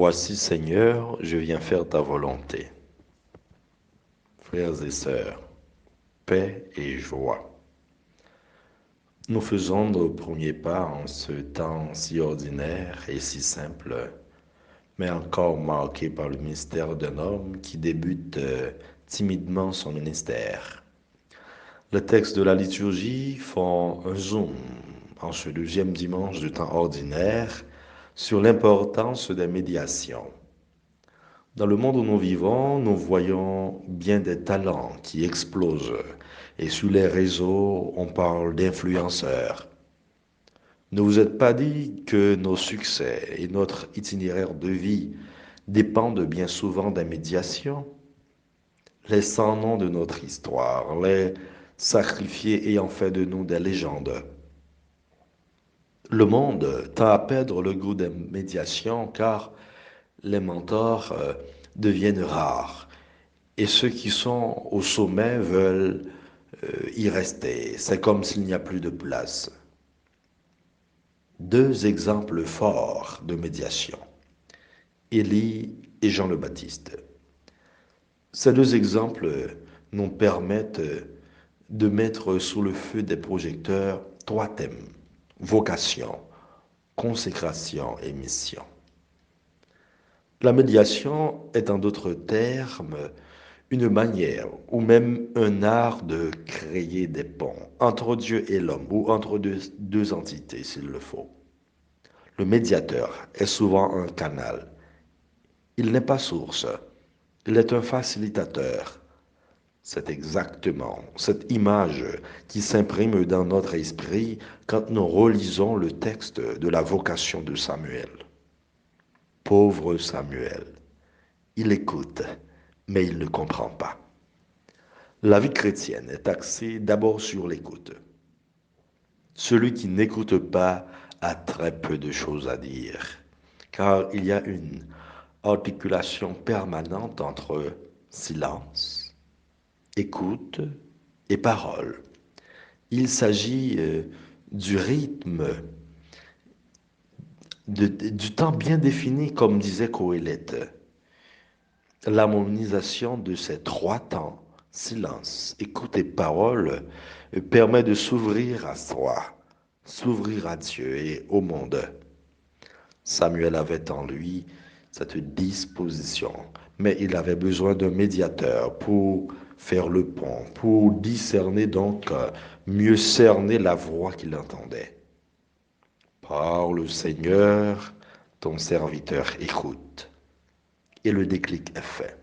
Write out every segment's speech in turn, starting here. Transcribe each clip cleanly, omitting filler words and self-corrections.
Voici, Seigneur, je viens faire ta volonté. Frères et sœurs, paix et joie. Nous faisons nos premiers pas en ce temps si ordinaire et si simple, mais encore marqué par le mystère d'un homme qui débute timidement son ministère. Les textes de la liturgie font un zoom en ce deuxième dimanche du temps ordinaire sur l'importance des médiations. Dans le monde où nous vivons, nous voyons bien des talents qui explosent. Et sur les réseaux, on parle d'influenceurs. Ne vous êtes pas dit que nos succès et notre itinéraire de vie dépendent bien souvent des médiations? Les sans noms de notre histoire, les sacrifiés ayant fait de nous des légendes. Le monde tend à perdre le goût des médiations car les mentors deviennent rares. Et ceux qui sont au sommet veulent y rester. C'est comme s'il n'y a plus de place. Deux exemples forts de médiation, Élie et Jean le Baptiste. Ces deux exemples nous permettent de mettre sous le feu des projecteurs trois thèmes: vocation, consécration et mission. La médiation est en d'autres termes une manière ou même un art de créer des ponts entre Dieu et l'homme ou entre deux entités s'il le faut. Le médiateur est souvent un canal. Il n'est pas source, il est un facilitateur. C'est exactement cette image qui s'imprime dans notre esprit quand nous relisons le texte de la vocation de Samuel. Pauvre Samuel, il écoute, mais il ne comprend pas. La vie chrétienne est axée d'abord sur l'écoute. Celui qui n'écoute pas a très peu de choses à dire, car il y a une articulation permanente entre silence, écoute et parole. Il s'agit du rythme, du temps bien défini, comme disait Coëlette. L'harmonisation de ces trois temps, silence, écoute et parole, permet de s'ouvrir à soi, s'ouvrir à Dieu et au monde. Samuel avait en lui cette disposition, mais il avait besoin d'un médiateur pour faire le pont, pour discerner donc, mieux cerner la voix qu'il entendait. Parle, Seigneur, ton serviteur écoute. Et le déclic est fait.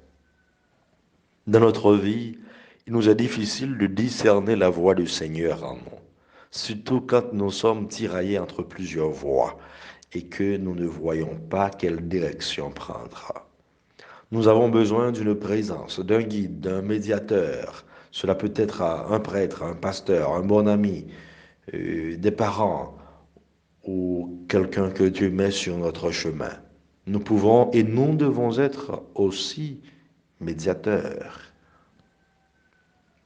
Dans notre vie, il nous est difficile de discerner la voix du Seigneur en nous, surtout quand nous sommes tiraillés entre plusieurs voies et que nous ne voyons pas quelle direction prendre. Nous avons besoin d'une présence, d'un guide, d'un médiateur. Cela peut être un prêtre, un pasteur, un bon ami, des parents ou quelqu'un que Dieu met sur notre chemin. Nous pouvons et nous devons être aussi médiateurs.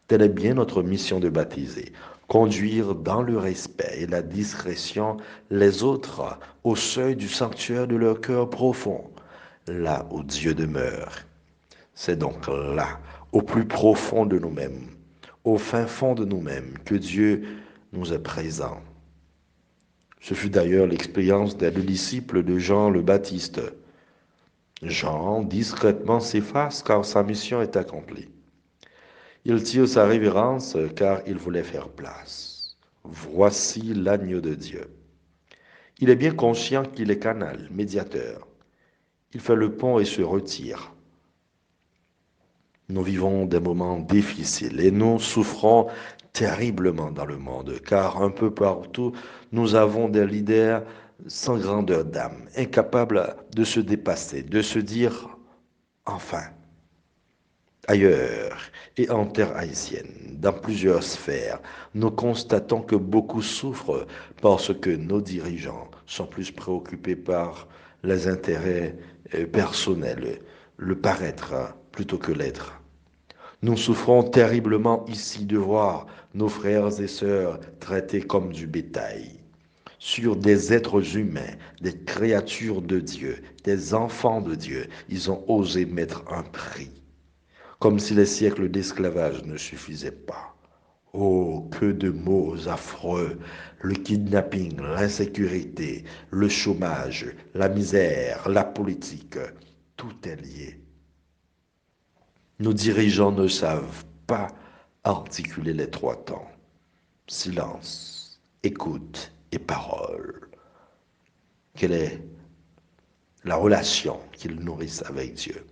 Telle est bien notre mission de baptiser, conduire dans le respect et la discrétion les autres au seuil du sanctuaire de leur cœur profond, là où Dieu demeure. C'est donc là, au plus profond de nous-mêmes, au fin fond de nous-mêmes, que Dieu nous est présent. Ce fut d'ailleurs l'expérience des deux disciples de Jean le Baptiste. Jean discrètement s'efface car sa mission est accomplie. Il tire sa révérence car il voulait faire place. Voici l'agneau de Dieu. Il est bien conscient qu'il est canal, médiateur. Il fait le pont et se retire. Nous vivons des moments difficiles et nous souffrons terriblement dans le monde, car un peu partout, nous avons des leaders sans grandeur d'âme, incapables de se dépasser, de se dire enfin. Ailleurs et en terre haïtienne, dans plusieurs sphères, nous constatons que beaucoup souffrent parce que nos dirigeants sont plus préoccupés par les intérêts personnels, le paraître plutôt que l'être. Nous souffrons terriblement ici de voir nos frères et sœurs traités comme du bétail. sur des êtres humains, des créatures de Dieu, des enfants de Dieu. Ils ont osé mettre un prix, comme si les siècles d'esclavage ne suffisaient pas. Oh, que de mots affreux! Le kidnapping, l'insécurité, le chômage, la misère, la politique, tout est lié. Nos dirigeants ne savent pas articuler les trois temps. Silence, écoute et parole. Quelle est la relation qu'ils nourrissent avec Dieu?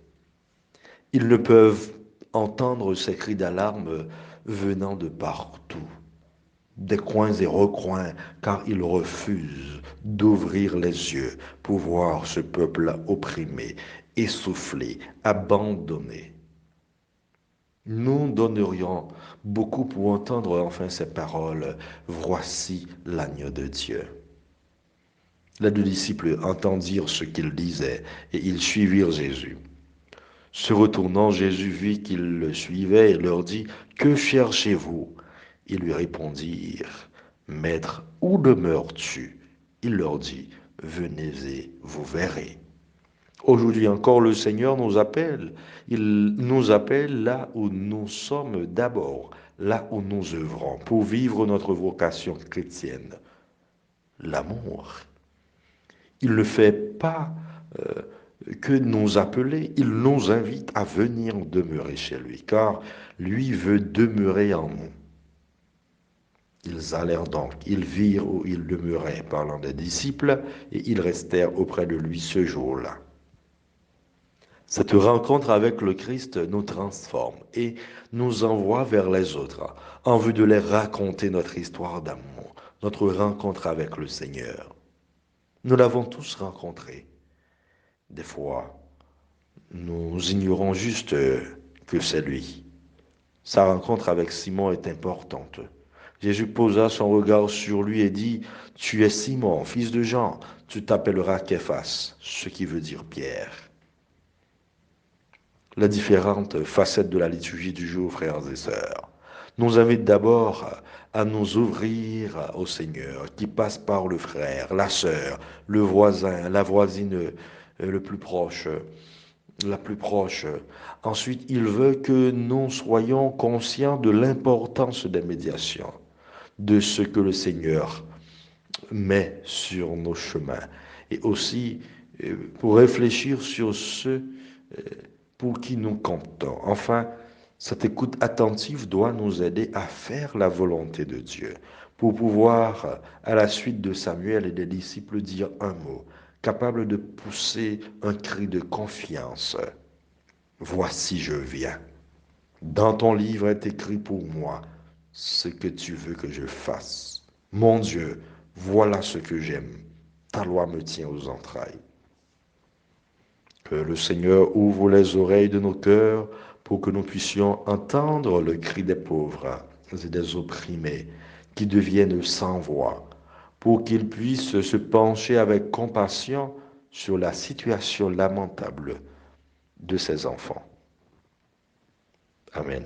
Ils ne peuvent entendre ces cris d'alarme venant de partout, des coins et recoins, car ils refusent d'ouvrir les yeux pour voir ce peuple opprimé, essoufflé, abandonné. Nous donnerions beaucoup pour entendre enfin ces paroles. Voici l'agneau de Dieu. Les deux disciples entendirent ce qu'il disait et ils suivirent Jésus. Se retournant, Jésus vit qu'ils le suivaient et leur dit, que cherchez-vous? Ils lui répondirent, Maître, où demeures-tu? Il leur dit, venez et vous verrez. Aujourd'hui encore, le Seigneur nous appelle. Il nous appelle là où nous sommes d'abord, là où nous œuvrons pour vivre notre vocation chrétienne, l'amour. Il ne fait pas que nous appeler, il nous invite à venir demeurer chez lui, car lui veut demeurer en nous. Ils allèrent donc, ils virent où il demeurait, parlant des disciples, et ils restèrent auprès de lui ce jour-là. Cette rencontre avec le Christ nous transforme et nous envoie vers les autres en vue de les raconter notre histoire d'amour, notre rencontre avec le Seigneur. Nous l'avons tous rencontré. Des fois, nous ignorons juste que c'est lui. Sa rencontre avec Simon est importante. Jésus posa son regard sur lui et dit, Tu es Simon, fils de Jean, tu t'appelleras Képhas, ce qui veut dire Pierre. Les différentes facettes de la liturgie du jour, frères et sœurs, nous invitent d'abord à nous ouvrir au Seigneur, qui passe par le frère, la sœur, le voisin, la voisine le plus proche, la plus proche. Ensuite, il veut que nous soyons conscients de l'importance des médiations, de ce que le Seigneur met sur nos chemins, et aussi pour réfléchir sur ceux pour qui nous comptons. Enfin, cette écoute attentive doit nous aider à faire la volonté de Dieu pour pouvoir, à la suite de Samuel et des disciples, dire un mot, capable de pousser un cri de confiance. Voici, je viens. Dans ton livre est écrit pour moi ce que tu veux que je fasse. Mon Dieu, voilà ce que j'aime. Ta loi me tient aux entrailles. Que le Seigneur ouvre les oreilles de nos cœurs pour que nous puissions entendre le cri des pauvres et des opprimés qui deviennent sans voix, pour qu'ils puissent se pencher avec compassion sur la situation lamentable de ces enfants. Amen.